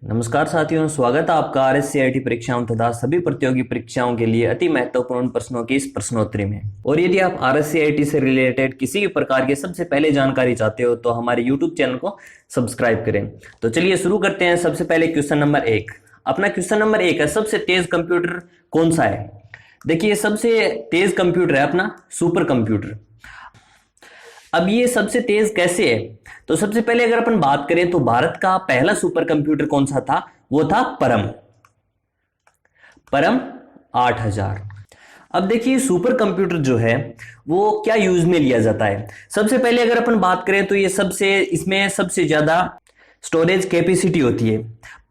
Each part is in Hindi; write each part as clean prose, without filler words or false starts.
नमस्कार साथियों, स्वागत है आपका आरएससीआईटी परीक्षाओं तथा सभी प्रतियोगी परीक्षाओं के लिए अति महत्वपूर्ण प्रश्नों की इस प्रश्नोत्तरी में। और यदि आप आरएससीआईटी से रिलेटेड किसी भी प्रकार की सबसे पहले जानकारी चाहते हो तो हमारे यूट्यूब चैनल को सब्सक्राइब करें। तो चलिए शुरू करते हैं। सबसे पहले क्वेश्चन नंबर 1। अपना क्वेश्चन नंबर 1 है, सबसे तेज कंप्यूटर कौन सा है? देखिए, सबसे तेज कंप्यूटर है अपना सुपर कंप्यूटर। अब ये सबसे तेज कैसे है? तो सबसे पहले अगर अपन बात करें तो भारत का पहला सुपर कंप्यूटर कौन सा था? वो था परम 8000। अब देखिए, सुपर कंप्यूटर जो है वो क्या यूज में लिया जाता है। सबसे पहले अगर अपन बात करें तो इसमें सबसे ज्यादा स्टोरेज कैपेसिटी होती है,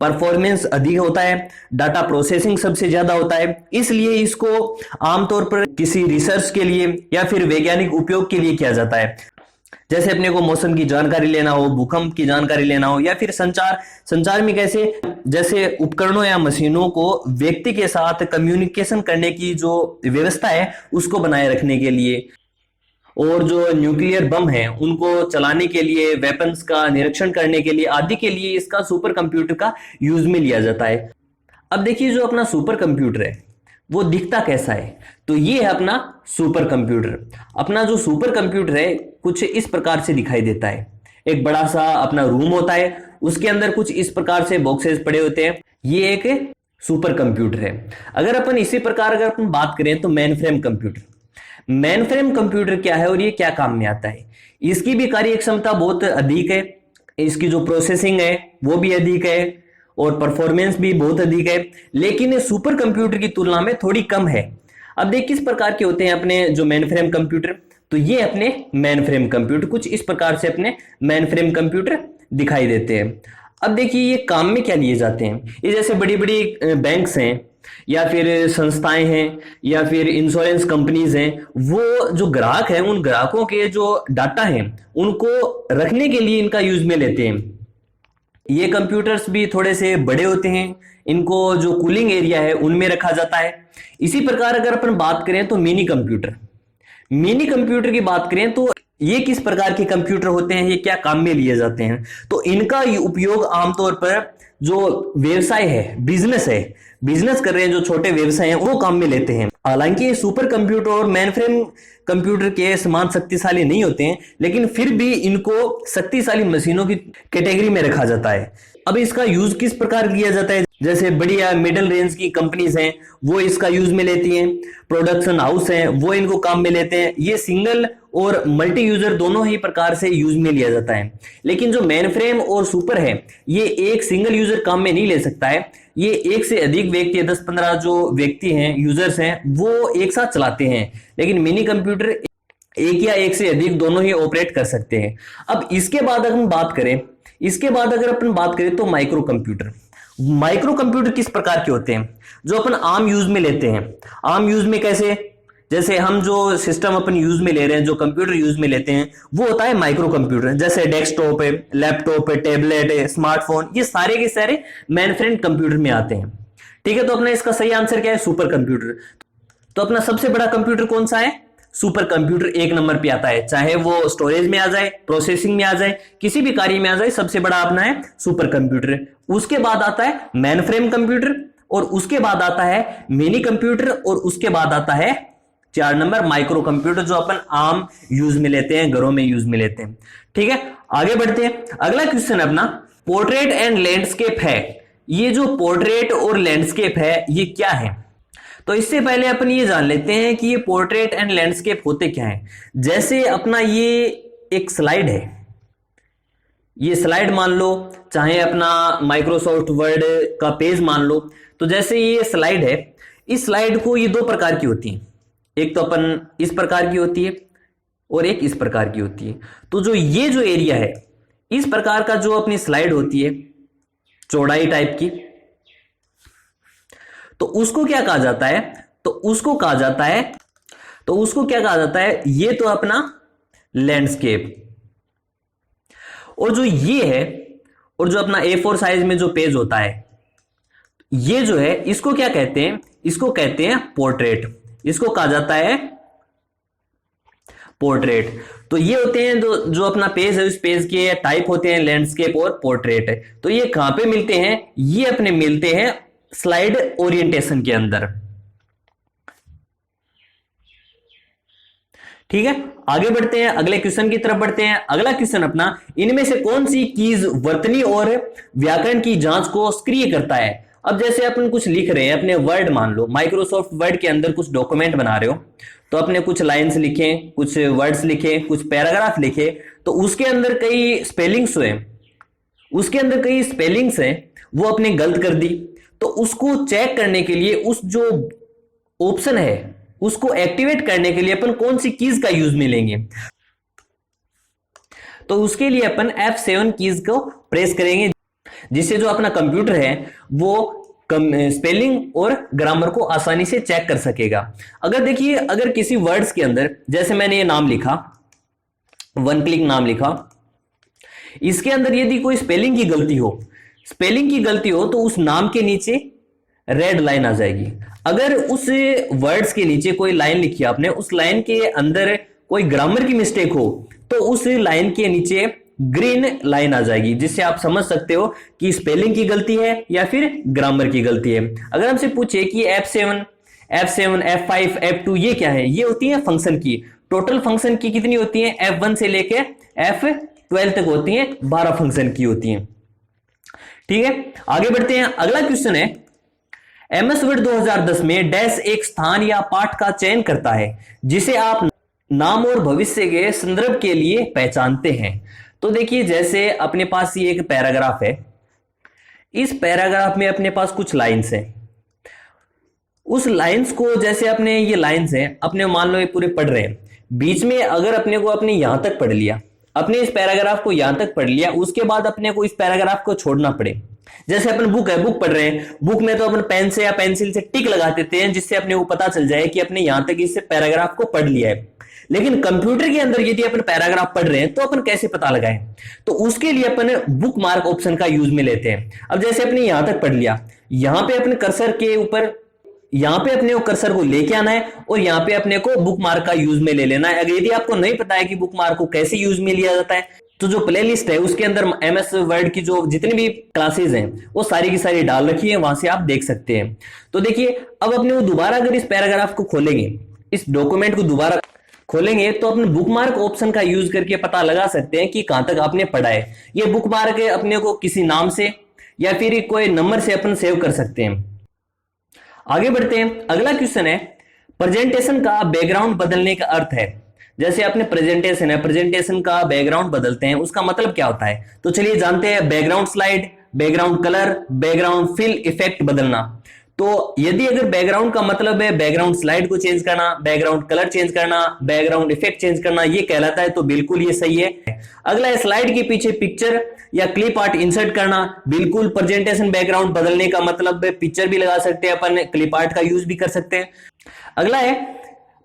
परफॉर्मेंस अधिक होता है, डाटा प्रोसेसिंग सबसे ज्यादा होता है। इसलिए इसको आमतौर पर किसी रिसर्च के लिए या फिर वैज्ञानिक उपयोग के लिए किया जाता है। जैसे अपने को मौसम की जानकारी लेना हो, भूकंप की जानकारी लेना हो, या फिर संचार में कैसे, जैसे उपकरणों या मशीनों को व्यक्ति के साथ कम्युनिकेशन करने की जो व्यवस्था है उसको बनाए रखने के लिए, और जो न्यूक्लियर बम है उनको चलाने के लिए, वेपन्स का निरीक्षण करने के लिए आदि के लिए इसका सुपर कंप्यूटर का यूज में लिया जाता है। अब देखिए, जो अपना सुपर कंप्यूटर है वो दिखता कैसा है? तो ये है अपना सुपर कंप्यूटर। अपना जो सुपर कंप्यूटर है कुछ इस प्रकार से दिखाई देता है। एक बड़ा सा अपना रूम होता है, उसके अंदर कुछ इस प्रकार से बॉक्सेस पड़े होते हैं। ये एक सुपर कंप्यूटर है। अगर अपन बात करें तो मेन फ्रेम कंप्यूटर क्या है और ये क्या काम में आता है? इसकी भी कार्य क्षमता बहुत अधिक है, इसकी जो प्रोसेसिंग है वो भी अधिक है और परफॉर्मेंस भी बहुत अधिक है, लेकिन सुपर कंप्यूटर की तुलना में थोड़ी कम है। अब देखिए, किस प्रकार के होते हैं अपने जो मेन फ्रेम कंप्यूटर। तो ये अपने मेन फ्रेम कंप्यूटर कुछ इस प्रकार से अपने मेन फ्रेम कंप्यूटर दिखाई देते हैं। अब देखिए, ये काम में क्या लिए जाते हैं। ये जैसे बड़ी बड़ी बैंक्स हैं या फिर संस्थाएं हैं या फिर इंश्योरेंस कंपनीज हैं, वो जो ग्राहक हैं उन ग्राहकों के जो डाटा हैं उनको रखने के लिए इनका यूज में लेते हैं। ये कंप्यूटर्स भी थोड़े से बड़े होते हैं, इनको जो कूलिंग एरिया है उनमें रखा जाता है। इसी प्रकार अगर अपन बात करें तो मिनी कंप्यूटर की बात करें तो ये किस प्रकार के कंप्यूटर होते हैं, ये क्या काम में लिए जाते हैं? तो इनका उपयोग आमतौर पर जो व्यवसाय है, बिजनेस कर रहे हैं, जो छोटे व्यवसाय हैं वो काम में लेते हैं। हालांकि सुपर कंप्यूटर और मेन फ्रेम कंप्यूटर के समान शक्तिशाली नहीं होते हैं, लेकिन फिर भी इनको शक्तिशाली मशीनों की कैटेगरी में रखा जाता है। अब इसका यूज किस प्रकार किया जाता है? जैसे बड़ी या मिडिल रेंज की कंपनीज हैं वो इसका यूज में लेती हैं, प्रोडक्शन हाउस हैं वो इनको काम में लेते हैं। ये सिंगल और मल्टी यूजर दोनों ही प्रकार से यूज में लिया जाता है। लेकिन जो मेन फ्रेम और सुपर है ये एक सिंगल यूजर काम में नहीं ले सकता है, ये एक से अधिक व्यक्ति, 10-15 जो व्यक्ति हैं, यूजर्स हैं, वो एक साथ चलाते हैं। लेकिन मिनी कंप्यूटर एक या एक से अधिक दोनों ही ऑपरेट कर सकते हैं। अब इसके बाद अगर अपन बात करें तो माइक्रो कंप्यूटर किस प्रकार के होते हैं? जो अपन आम यूज में लेते हैं। आम यूज में कैसे? जैसे हम जो सिस्टम अपन यूज में ले रहे हैं, जो कंप्यूटर यूज में लेते हैं, वो होता है माइक्रो कंप्यूटर। जैसे डेस्कटॉप है, लैपटॉप है, टैबलेट है, स्मार्टफोन, ये सारे के सारे मेन फ्रेम कंप्यूटर में आते हैं। ठीक है, तो अपना इसका सही आंसर क्या है? Super computer. तो अपना सबसे बड़ा कंप्यूटर कौन सा है? सुपर कंप्यूटर एक नंबर पे आता है। चाहे वो स्टोरेज में आ जाए, प्रोसेसिंग में आ जाए, किसी भी कार्य में आ जाए, सबसे बड़ा अपना है सुपर कंप्यूटर। उसके बाद आता है मेन फ्रेम कंप्यूटर, और उसके बाद आता है मिनी कंप्यूटर, और उसके बाद आता है 4 नंबर माइक्रो कंप्यूटर, जो अपन आम यूज में लेते हैं, घरों में यूज में लेते हैं। ठीक है, आगे बढ़ते हैं। अगला क्वेश्चन अपना पोर्ट्रेट एंड लैंडस्केप है। ये जो पोर्ट्रेट और लैंडस्केप है ये क्या है? तो इससे पहले अपन ये जान लेते हैं कि ये पोर्ट्रेट एंड लैंडस्केप होते क्या है। जैसे अपना ये एक स्लाइड है, ये स्लाइड मान लो, चाहे अपना माइक्रोसॉफ्ट वर्ड का पेज मान लो। तो जैसे ये स्लाइड है, इस स्लाइड को ये 2 प्रकार की होती है। एक तो अपन इस प्रकार की होती है और एक इस प्रकार की होती है। तो जो ये जो एरिया है, इस प्रकार का जो अपनी स्लाइड होती है चौड़ाई टाइप की, तो उसको क्या कहा जाता है? तो उसको क्या कहा जाता है? ये तो अपना लैंडस्केप। और जो ये है, और जो अपना A4 साइज में जो पेज होता है, ये जो है इसको क्या कहते हैं? इसको कहते हैं पोर्ट्रेट। इसको कहा जाता है पोर्ट्रेट। तो ये होते हैं जो जो अपना पेज है, उस पेज के टाइप होते हैं लैंडस्केप और पोर्ट्रेट। तो ये कहां पे मिलते हैं? ये अपने मिलते हैं स्लाइड ओरिएंटेशन के अंदर। ठीक है, आगे बढ़ते हैं, अगले क्वेश्चन की तरफ बढ़ते हैं। अगला क्वेश्चन अपना, इनमें से कौन सी कीज वर्तनी और व्याकरण की जांच को सक्रिय करता है? अब जैसे अपन कुछ लिख रहे हैं अपने वर्ड, मान लो माइक्रोसॉफ्ट वर्ड के अंदर कुछ डॉक्यूमेंट बना रहे हो, तो अपने कुछ लाइंस लिखे, कुछ वर्ड्स लिखे, कुछ पैराग्राफ लिखे, तो उसके अंदर कई स्पेलिंग्स हुए, उसके अंदर कई स्पेलिंग्स हैं वो अपने गलत कर दी, तो उसको चेक करने के लिए उस जो ऑप्शन है उसको एक्टिवेट करने के लिए अपन कौन सी कीज का यूज में लेंगे? तो उसके लिए अपन F7 कीज को प्रेस करेंगे, जिससे जो अपना कंप्यूटर है वो स्पेलिंग और ग्रामर को आसानी से चेक कर सकेगा। अगर देखिए, अगर किसी वर्ड्स के अंदर, जैसे मैंने ये नाम लिखा, वन क्लिक नाम लिखा, इसके अंदर यदि कोई स्पेलिंग की गलती हो, स्पेलिंग की गलती हो तो उस नाम के नीचे रेड लाइन आ जाएगी। अगर उस वर्ड्स के नीचे कोई लाइन लिखी आपने, उस लाइन के अंदर कोई ग्रामर की मिस्टेक हो तो उस लाइन के नीचे ग्रीन लाइन आ जाएगी, जिससे आप समझ सकते हो कि स्पेलिंग की गलती है या फिर ग्रामर की गलती है। अगर हमसे पूछे कि F7, F5, F2 ये क्या है? ये होती है फंक्शन की। टोटल फंक्शन की कितनी होती है? F1 से लेके F12 तक होती है, 12 फंक्शन की होती है। ठीक है, आगे बढ़ते हैं। अगला क्वेश्चन है, MS वर्ड 2010 में डैश एक स्थान या पाठ का चयन करता है जिसे आप नाम और भविष्य के संदर्भ के लिए पहचानते हैं। तो देखिए, जैसे अपने पास ये एक पैराग्राफ है, इस पैराग्राफ में अपने पास कुछ लाइंस हैं, उस लाइंस को, जैसे अपने ये लाइंस हैं, अपने मान लो ये पूरे पढ़ रहे हैं, बीच में अगर अपने को अपने यहां तक पढ़ लिया, अपने इस पैराग्राफ को यहां तक पढ़ लिया, उसके बाद अपने को इस पैराग्राफ को छोड़ना पड़े। जैसे अपन बुक है, बुक पढ़ रहे हैं, बुक में तो अपन पेन से या पेंसिल से टिक लगा देते हैं, जिससे अपने को पता चल जाए कि अपने यहां तक इस पैराग्राफ को पढ़ लिया है। लेकिन कंप्यूटर के अंदर यदि अपन पैराग्राफ पढ़ रहे हैं तो अपन कैसे पता लगाएं? तो उसके लिए अपन बुक मार्क ऑप्शन का यूज में लेते हैं। अब जैसे अपने यहां तक पढ़ लिया, यहां पे अपने कर्सर के ऊपर, यहां पे अपने को कर्सर को लेके आना है और यहां पे अपने को बुक मार्क का यूज में ले लेना है। अगर यदि आपको नहीं पता है कि बुक मार्क को कैसे यूज में लिया जाता है, तो जो प्लेलिस्ट है उसके अंदर MS वर्ड की जो जितनी भी क्लासेस हैं वो सारी की सारी डाल रखी है, वहां से आप देख सकते हैं। तो देखिए, अब अपने को दोबारा अगर इस पैराग्राफ को खोलेंगे, इस डॉक्यूमेंट को दोबारा खोलेंगे, तो अपने बुक मार्क ऑप्शन का यूज करके पता लगा सकते हैं कि कहां तक आपने पढ़ा है। ये बुक मार्क अपने को किसी नाम से या फिर कोई नंबर से अपन सेव कर सकते हैं। आगे बढ़ते हैं। अगला क्वेश्चन है, प्रेजेंटेशन का बैकग्राउंड बदलने का अर्थ है। जैसे अपने प्रेजेंटेशन है, प्रेजेंटेशन का बैकग्राउंड बदलते हैं, उसका मतलब क्या होता है? तो चलिए जानते हैं। Background slide, background colour, background fill effect बदलना। तो यदि अगर बैकग्राउंड का मतलब है बैकग्राउंड स्लाइड को चेंज करना, बैकग्राउंड कलर चेंज करना, बैकग्राउंड इफेक्ट चेंज करना, ये कहलाता है, तो बिल्कुल ये सही है। अगला है, स्लाइड के पीछे पिक्चर या क्लिप आर्ट इंसर्ट करना। बिल्कुल, प्रेजेंटेशन बैकग्राउंड बदलने का मतलब पिक्चर भी लगा सकते हैं अपन, क्लिप आर्ट का यूज भी कर सकते हैं। अगला है,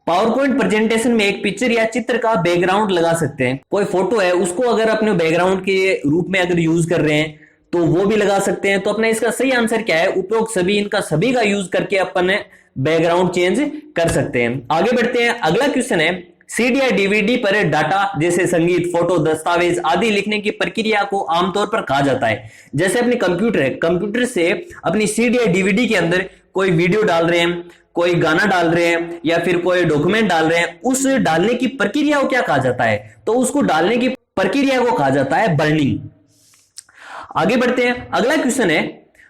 पावर पॉइंट प्रेजेंटेशन में एक पिक्चर या चित्र का बैकग्राउंड लगा सकते हैं। कोई फोटो है, उसको अगर अपने बैकग्राउंड के रूप में अगर यूज कर रहे हैं तो वो भी लगा सकते हैं। तो अपना इसका सही आंसर क्या है? उपरोक्त सभी, इनका सभी का यूज करके अपन बैकग्राउंड चेंज कर सकते हैं। आगे बढ़ते हैं। अगला क्वेश्चन है, सीडी या डीवीडी पर डाटा जैसे संगीत, फोटो, दस्तावेज आदि लिखने की प्रक्रिया को आमतौर पर कहा जाता है। जैसे अपने कंप्यूटर है, कंप्यूटर से अपनी सीडी या डीवीडी के अंदर कोई वीडियो डाल रहे हैं, कोई गाना डाल रहे हैं या फिर कोई डॉक्यूमेंट डाल रहे हैं, उस डालने की प्रक्रिया को क्या कहा जाता है? तो उसको डालने की प्रक्रिया को कहा जाता है बर्निंग। आगे बढ़ते हैं। अगला क्वेश्चन है,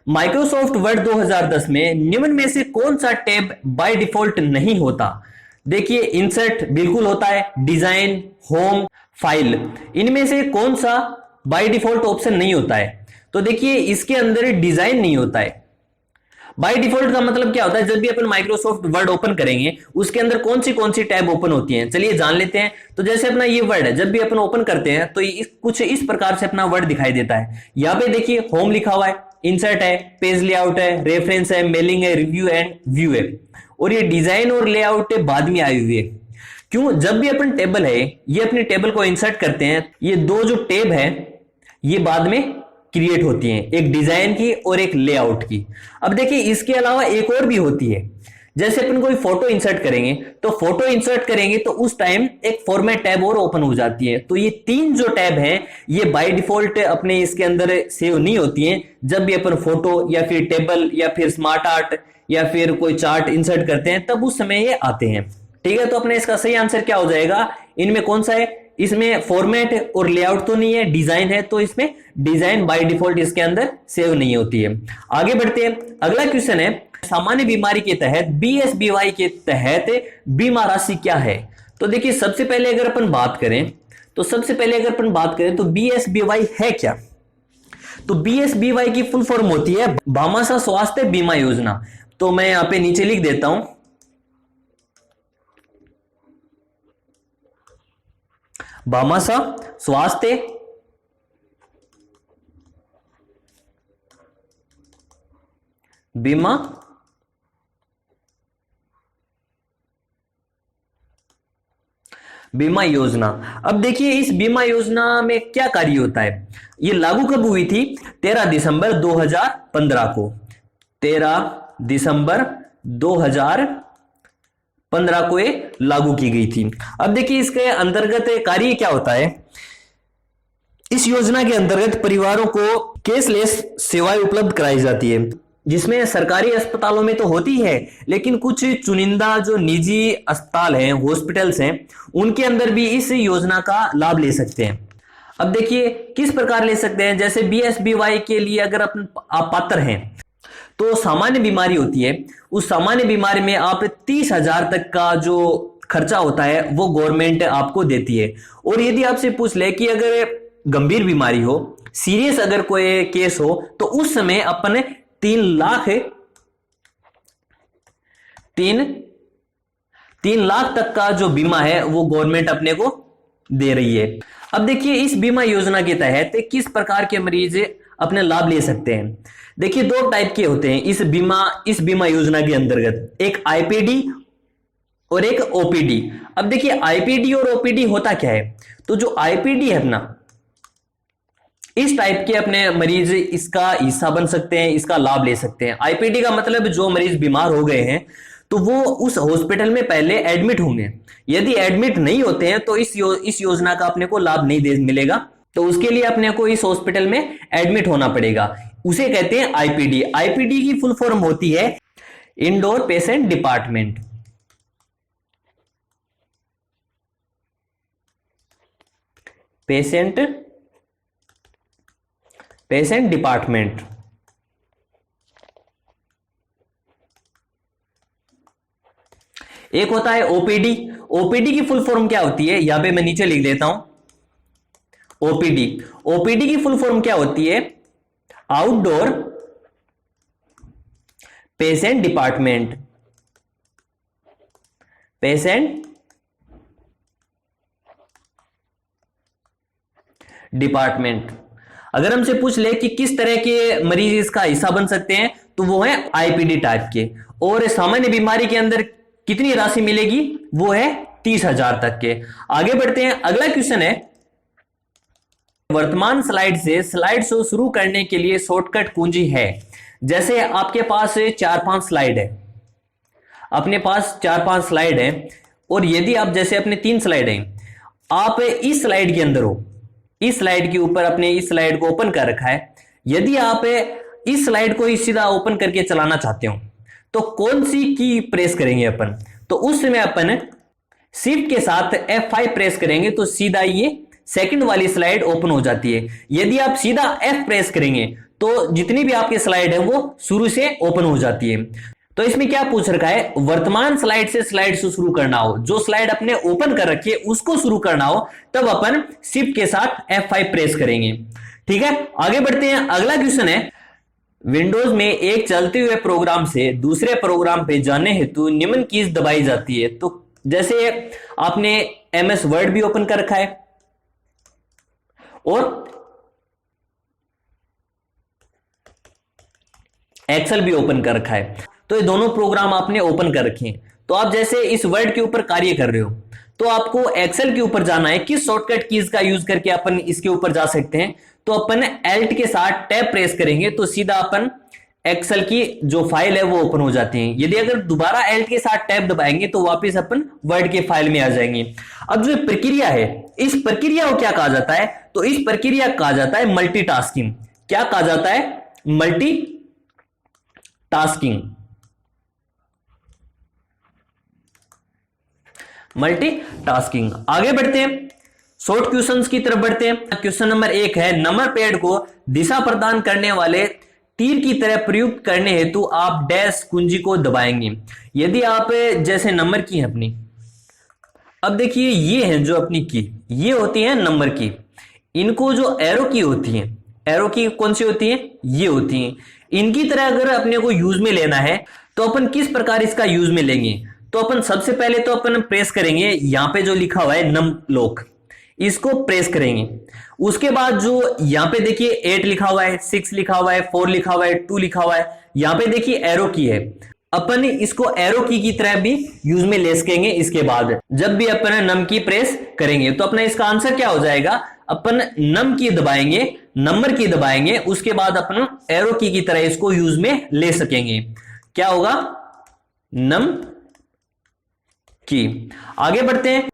माइक्रोसॉफ्ट वर्ड 2010 में निम्न में से कौन सा टैब बाय डिफॉल्ट नहीं होता? देखिए, इंसर्ट बिल्कुल होता है, डिजाइन, होम, फाइल, इनमें से कौन सा बाय डिफॉल्ट ऑप्शन नहीं होता है? तो देखिए, इसके अंदर डिजाइन नहीं होता है। बाय डिफॉल्ट का मतलब क्या होता है? जब भी अपन माइक्रोसॉफ्ट वर्ड ओपन करेंगे, उसके अंदर कौन सी टैब ओपन होती हैं, चलिए जान लेते हैं। तो जैसे अपना ये वर्ड है, जब भी अपन ओपन करते हैं तो कुछ इस प्रकार से अपना वर्ड दिखाई देता है। यहाँ पे देखिए, होम लिखा हुआ है, इंसर्ट है, पेज लेआउट है, रेफरेंस है, मेलिंग है, रिव्यू एंड व्यू है, और ये डिजाइन और लेआउट बाद में आई हुई है। क्यों? जब भी अपन टेबल है, ये अपने टेबल को इंसर्ट करते हैं, ये दो जो टेब है ये बाद में क्रिएट होती हैं, एक डिजाइन की और एक लेआउट की। अब देखिए, इसके अलावा एक और भी होती है, जैसे अपन कोई फोटो इंसर्ट करेंगे, तो फोटो इंसर्ट करेंगे तो उस टाइम एक फॉर्मेट टैब और ओपन हो जाती है। तो ये तीन जो टैब हैं ये बाय डिफॉल्ट अपने इसके अंदर सेव नहीं होती हैं। जब भी अपन फोटो या फिर टेबल या फिर स्मार्ट आर्ट या फिर कोई चार्ट इंसर्ट करते हैं तब उस समय ये आते हैं। ठीक है, तो अपने इसका सही आंसर क्या हो जाएगा, इनमें कौन सा है, इसमें फॉर्मेट और लेआउट तो नहीं है, डिजाइन है, तो इसमें डिजाइन बाय डिफॉल्ट इसके अंदर सेव नहीं होती है। आगे बढ़ते हैं, अगला क्वेश्चन है सामान्य बीमारी के तहत बीएसबीवाई के तहत बीमा राशि क्या है। तो देखिए सबसे पहले अगर अपन बात करें तो बीएसबीवाई है क्या। तो बीएसबीवाई की फुल फॉर्म होती है भामाशाह स्वास्थ्य बीमा योजना। तो मैं यहां पे नीचे लिख देता हूं, भामाशाह स्वास्थ्य बीमा योजना। अब देखिए इस बीमा योजना में क्या कार्य होता है, ये लागू कब हुई थी, 13 दिसंबर 2015 को, 13 दिसंबर 2015 को ये लागू की गई थी। अब देखिए इसके अंतर्गत कार्य क्या होता है, इस योजना के अंतर्गत परिवारों को कैशलेस सेवाएं उपलब्ध कराई जाती है, जिसमें सरकारी अस्पतालों में तो होती है लेकिन कुछ चुनिंदा जो निजी अस्पताल हैं, हॉस्पिटल्स हैं, उनके अंदर भी इस योजना का लाभ ले सकते हैं। अब देखिए किस प्रकार ले सकते हैं, जैसे बीएसबीवाई के लिए अगर आप पात्र हैं तो सामान्य बीमारी होती है, उस सामान्य बीमारी में आप 30,000 तक का जो खर्चा होता है वो गवर्नमेंट आपको देती है। और यदि आपसे पूछ ले कि अगर गंभीर बीमारी हो, सीरियस अगर कोई केस हो, तो उस समय अपन 3 लाख तक का जो बीमा है वो गवर्नमेंट अपने को दे रही है। अब देखिए इस बीमा योजना के तहत किस प्रकार के मरीज अपने लाभ ले सकते हैं। देखिए 2 टाइप के होते हैं इस बीमा योजना के अंतर्गत, एक आईपीडी और एक ओपीडी। अब देखिए आईपीडी और ओपीडी होता क्या है, तो जो आईपीडी है अपना, इस टाइप के अपने मरीज इसका हिस्सा बन सकते हैं, इसका लाभ ले सकते हैं। आईपीडी का मतलब जो मरीज बीमार हो गए हैं तो वो उस हॉस्पिटल में पहले एडमिट होंगे, यदि एडमिट नहीं होते हैं तो इस योजना का अपने को लाभ नहीं मिलेगा, तो उसके लिए अपने को इस हॉस्पिटल में एडमिट होना पड़ेगा, उसे कहते हैं आईपीडी। आईपीडी की फुल फॉर्म होती है indoor patient department. Patient department. एक होता है ओपीडी। ओपीडी की फुल फॉर्म क्या होती है, यहां पे मैं नीचे लिख देता हूं, ओपीडी की फुल फॉर्म क्या होती है, आउटडोर पेशेंट डिपार्टमेंट। अगर हमसे पूछ ले कि किस तरह के मरीज इसका हिस्सा बन सकते हैं, तो वो है आईपीडी टाइप के। और सामान्य बीमारी के अंदर कितनी राशि मिलेगी, वो है 30,000 तक के। आगे बढ़ते हैं, अगला क्वेश्चन है वर्तमान स्लाइड से स्लाइड शो शुरू करने के लिए शॉर्टकट कुंजी है। जैसे आपके पास 4-5 स्लाइड है, अपने पास 4-5 स्लाइड है, और यदि आप जैसे अपने 3 स्लाइड हैं, आप इस स्लाइड के अंदर हो, इस स्लाइड के ऊपर अपने इस स्लाइड को ओपन कर रखा है, यदि आप इस स्लाइड को सीधा ओपन करके चलाना चाहते हो तो कौन सी की प्रेस करेंगे अपन, तो उस समय अपन शिफ्ट के साथ F5 प्रेस करेंगे तो सीधा ये सेकंड वाली स्लाइड ओपन हो जाती है। यदि आप सीधा F प्रेस करेंगे तो जितनी भी आपकी स्लाइड है वो शुरू से ओपन हो जाती है। तो इसमें क्या पूछ रखा है, वर्तमान स्लाइड से स्लाइड से शुरू करना हो, जो स्लाइड अपने ओपन कर रखी है उसको शुरू करना हो, तब अपन शिफ्ट के साथ F5 प्रेस करेंगे। ठीक है, आगे बढ़ते हैं, अगला क्वेश्चन है विंडोज में एक चलते हुए प्रोग्राम से दूसरे प्रोग्राम पे जाने हेतु निम्न कीज दबाई जाती है। तो जैसे आपने MS वर्ड भी ओपन कर रखा है और एक्सेल भी ओपन कर रखा है, तो ये दोनों प्रोग्राम आपने ओपन कर रखे हैं। तो आप जैसे इस वर्ड के ऊपर कार्य कर रहे हो तो आपको एक्सेल के ऊपर जाना है, किस शॉर्टकट कीज का यूज करके अपन इसके ऊपर जा सकते हैं, तो अपन Alt के साथ टैब प्रेस करेंगे तो सीधा अपन एक्सेल की जो फाइल है वो ओपन हो जाती है। यदि अगर दोबारा एल्ट के साथ टैब दबाएंगे तो वापस अपन वर्ड के फाइल में आ जाएंगे। अब जो प्रक्रिया है, इस प्रक्रिया को क्या कहा जाता है? तो इस प्रक्रिया कहा जाता है मल्टीटास्किंग। क्या कहा जाता है? मल्टीटास्किंग। मल्टीटास्किंग। आगे बढ़ते हैं, शॉर्ट क्वेश्चंस की तरफ बढ़ते हैं। क्वेश्चन नंबर 1 है, नंबर पैड को दिशा प्रदान करने वाले तीर की तरह प्रयुक्त करने हेतु आप डैश कुंजी को दबाएंगे। यदि आप जैसे नंबर की है अपनी, अब देखिए ये है जो अपनी की, ये होती है नंबर की। इनको जो एरो की होती है, एरो की कौन सी होती है? ये होती है। इनकी तरह अगर अपने को यूज में लेना है तो अपन किस प्रकार इसका यूज में लेंगे? तो अपन सबसे पहले तो अपन प्रेस करेंगे, यहां पे जो लिखा हुआ है नम लॉक, इसको प्रेस करेंगे। उसके बाद जो यहां पे देखिए 8 लिखा हुआ है, 6 लिखा हुआ है, 4 लिखा हुआ है, 2 लिखा हुआ है, यहां पे देखिए एरो की है। अपन इसको एरो की तरह भी यूज में ले सकेंगे। इसके बाद जब भी अपन नम की प्रेस करेंगे तो अपना इसका आंसर क्या हो जाएगा? अपन नम की दबाएंगे, नंबर की दबाएंगे, उसके बाद अपन एरो की तरह इसको यूज में ले सकेंगे। क्या होगा? नम की। आगे बढ़ते हैं,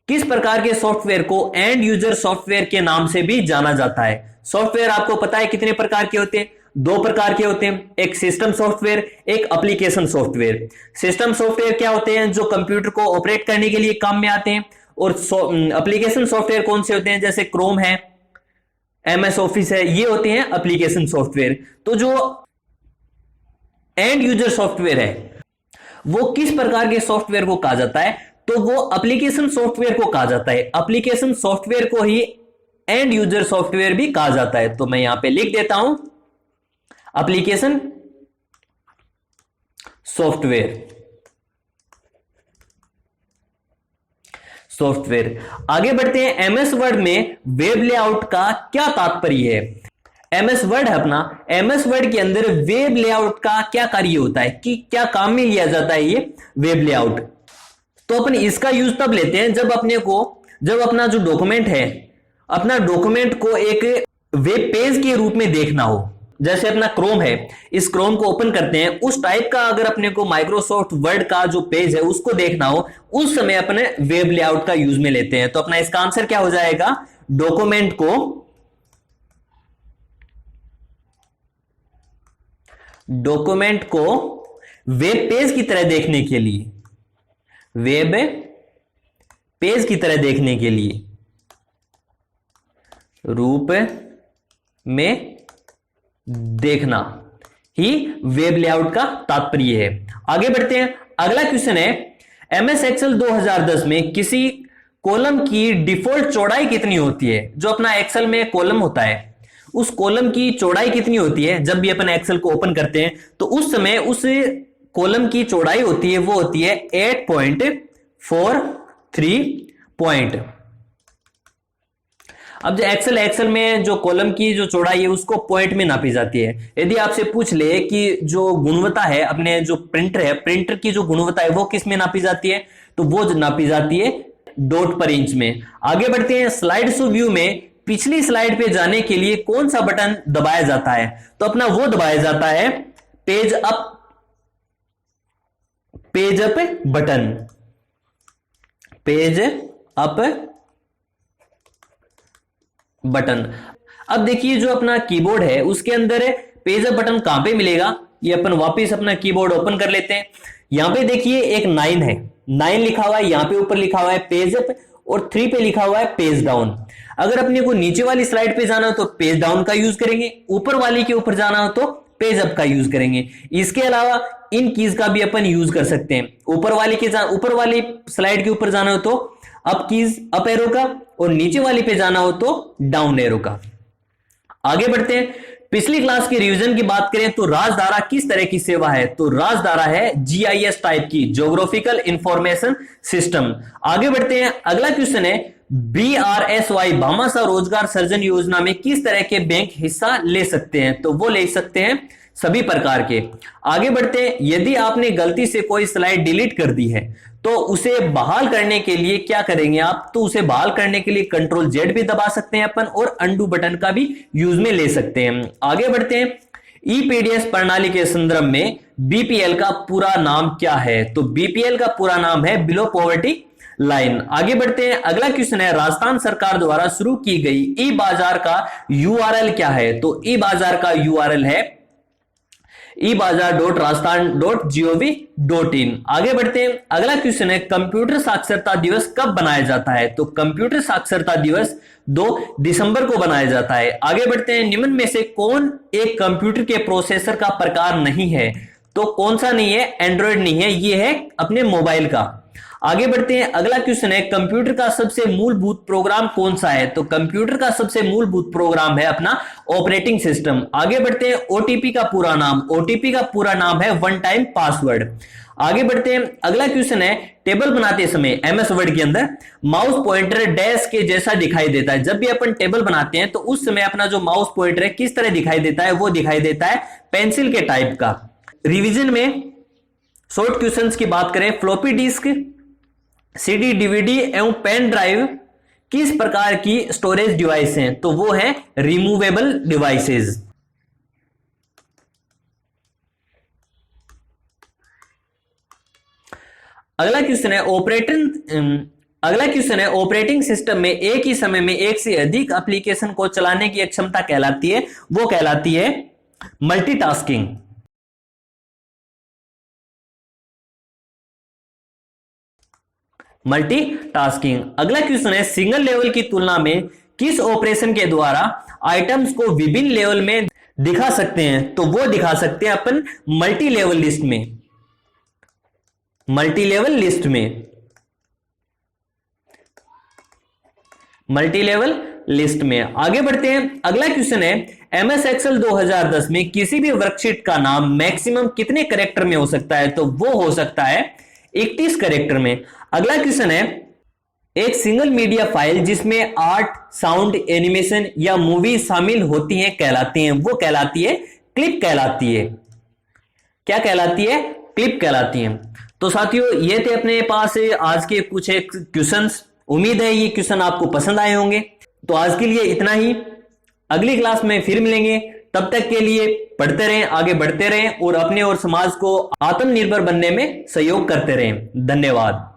किस प्रकार के सॉफ्टवेयर को एंड यूजर सॉफ्टवेयर के नाम से भी जाना जाता है? सॉफ्टवेयर आपको पता है कितने प्रकार के होते हैं? 2 प्रकार के होते हैं, एक सिस्टम सॉफ्टवेयर, एक एप्लीकेशन सॉफ्टवेयर। सिस्टम सॉफ्टवेयर क्या होते हैं? जो कंप्यूटर को ऑपरेट करने के लिए काम में आते हैं। और एप्लीकेशन सॉफ्टवेयर कौन से होते हैं? जैसे क्रोम है, MS ऑफिस है, ये होते हैं एप्लीकेशन सॉफ्टवेयर। तो जो एंड यूजर सॉफ्टवेयर है वो किस प्रकार के सॉफ्टवेयर को कहा जाता है? तो वो एप्लीकेशन सॉफ्टवेयर को कहा जाता है। एप्लीकेशन सॉफ्टवेयर को ही एंड यूजर सॉफ्टवेयर भी कहा जाता है। तो मैं यहां पे लिख देता हूं एप्लीकेशन सॉफ्टवेयर। आगे बढ़ते हैं, एमएस वर्ड में वेब लेआउट का क्या तात्पर्य है? एमएस वर्ड है अपना, एमएस वर्ड के अंदर वेब लेआउट का क्या कार्य होता है, कि क्या काम में लिया जाता है ये वेब लेआउट? तो अपन इसका यूज तब लेते हैं जब अपना जो डॉक्यूमेंट है, अपना डॉक्यूमेंट को एक वेब पेज के रूप में देखना हो। जैसे अपना क्रोम है, इस क्रोम को ओपन करते हैं, उस टाइप का अगर अपने को माइक्रोसॉफ्ट वर्ड का जो पेज है उसको देखना हो, उस समय अपने वेब लेआउट का यूज में लेते हैं। तो अपना इसका आंसर क्या हो जाएगा? डॉक्यूमेंट को वेब पेज की तरह देखने के लिए, वेब पेज की तरह देखने के लिए रूप में देखना ही वेब लेआउट का तात्पर्य है। आगे बढ़ते हैं, अगला क्वेश्चन है, एमएस एक्सेल 2010 में किसी कॉलम की डिफॉल्ट चौड़ाई कितनी होती है? जो अपना एक्सेल में कॉलम होता है, उस कॉलम की चौड़ाई कितनी होती है? जब भी अपन एक्सेल को ओपन करते हैं तो उस समय उस कॉलम की चौड़ाई होती है, वो होती है 8.43 पॉइंट। अब जो एक्सेल में जो कॉलम की जो चौड़ाई है उसको पॉइंट में नापी जाती है। यदि आपसे पूछ ले कि जो गुणवत्ता है, अपने जो प्रिंटर है, प्रिंटर की जो गुणवत्ता है वो किस में नापी जाती है? तो वो नापी जाती है डॉट पर इंच में। आगे बढ़ते हैं, स्लाइड शो व्यू में पिछली स्लाइड पे जाने के लिए कौन सा बटन दबाया जाता है? तो अपना वो दबाया जाता है page up button, page up button. अब देखिए जो अपना कीबोर्ड है उसके अंदर पेज अप बटन कहां पे मिलेगा? ये अपन वापस अपना कीबोर्ड ओपन कर लेते हैं। यहां पे देखिए एक 9 है, 9 लिखा हुआ है, यहां पे ऊपर लिखा हुआ है पेज अप और 3 पे लिखा हुआ है पेज डाउन। अगर अपने को नीचे वाली स्लाइड पे जाना हो तो पेज डाउन का यूज करेंगे, ऊपर वाली के ऊपर जाना हो तो पेज अप का यूज करेंगे। इसके अलावा इन कीज का भी अपन यूज कर सकते हैं। ऊपर वाली स्लाइड के ऊपर जाना हो तो अप कीज, अप एरो का, और नीचे वाली पे जाना हो तो डाउन एरो का। आगे बढ़ते हैं, पिछली क्लास के रिवीजन की बात करें तो राजधारा किस तरह की सेवा है? तो राजधारा है जीआईएस टाइप की, ज्योग्राफिकल इंफॉर्मेशन सिस्टम। आगे बढ़ते हैं, अगला क्वेश्चन है, BRSY भामाशाह रोजगार सृजन योजना में किस तरह के बैंक हिस्सा ले सकते हैं? तो वो ले सकते हैं सभी प्रकार के। आगे बढ़ते हैं, यदि आपने गलती से कोई स्लाइड डिलीट कर दी है तो उसे बहाल करने के लिए क्या करेंगे आप? तो उसे बहाल करने के लिए Ctrl Z भी दबा सकते हैं अपन, और अंडू बटन का भी यूज में ले सकते हैं। आगे बढ़ते हैं, ईपीडीएस प्रणाली के संदर्भ में बीपीएल का पूरा नाम क्या है? तो बीपीएल का पूरा नाम है बिलो पॉवर्टी लाइन। आगे बढ़ते हैं, अगला क्वेश्चन है राजस्थान सरकार द्वारा शुरू की गई ई बाजार का यूआरएल क्या है? तो ई बाजार का यूआरएल है ebazaar.rajasthan.gov.in। आगे बढ़ते हैं, अगला क्वेश्चन है कंप्यूटर साक्षरता दिवस कब बनाया जाता है? तो कंप्यूटर साक्षरता दिवस 2 दिसंबर को बनाया जाता है। आगे बढ़ते हैं, निम्न में से कौन एक कंप्यूटर के प्रोसेसर का प्रकार नहीं है? तो कौन सा नहीं है? एंड्रॉइड नहीं है, ये है अपने मोबाइल का। आगे बढ़ते हैं, अगला क्वेश्चन है कंप्यूटर का सबसे मूलभूत प्रोग्राम कौन सा है? तो कंप्यूटर का सबसे मूलभूत प्रोग्राम है अपना ऑपरेटिंग सिस्टम। आगे बढ़ते हैं, ओटीपी का पूरा नाम, ओटीपी का पूरा नाम है वन टाइम पासवर्ड। आगे बढ़ते हैं, अगला क्वेश्चन है टेबल बनाते समय एमएस वर्ड के अंदर माउस पॉइंटर डैश के जैसा दिखाई देता है। जब भी अपन टेबल बनाते हैं तो उस समय अपना जो माउस पॉइंटर है किस तरह दिखाई देता है? वो दिखाई देता है पेंसिल के टाइप का। रिवीजन में शॉर्ट क्वेश्चंस की बात करें, फ्लॉपी डिस्क, सीडी, डीवीडी एवं पेन ड्राइव किस प्रकार की स्टोरेज डिवाइस हैं? तो वो है रिमूवेबल डिवाइसेस। अगला क्वेश्चन है ऑपरेटिंग सिस्टम में एक ही समय में एक से अधिक एप्लीकेशन को चलाने की क्षमता कहलाती है, वो कहलाती है मल्टीटास्किंग। मल्टीटास्किंग। अगला क्वेश्चन है सिंगल लेवल की तुलना में किस ऑपरेशन के द्वारा आइटम्स को विभिन्न लेवल में दिखा सकते हैं? तो वो दिखा सकते हैं अपन मल्टी लेवल लिस्ट में, मल्टीलेवल लिस्ट में, मल्टीलेवल लिस्ट में। आगे बढ़ते हैं, अगला क्वेश्चन है एमएस एक्सेल 2010 में किसी भी वर्कशीट का नाम मैक्सिमम कितने कैरेक्टर में हो सकता है? तो वो हो सकता है 31 कैरेक्टर में। अगला क्वेश्चन है एक सिंगल मीडिया फाइल जिसमें आर्ट, साउंड, एनिमेशन या मूवी शामिल होती हैं कहलाती हैं, वो कहलाती है क्लिप कहलाती है। क्या कहलाती है? क्लिप कहलाती है। तो साथियों ये थे अपने पास आज के कुछ एक क्वेश्चंस। उम्मीद है ये क्वेश्चन आपको पसंद आए होंगे। तो आज के लिए इतना ही, अगली क्लास में फिर मिलेंगे। तब तक के लिए पढ़ते रहें, आगे बढ़ते रहें और अपने और समाज को आत्मनिर्भर बनने में सहयोग करते रहें। धन्यवाद।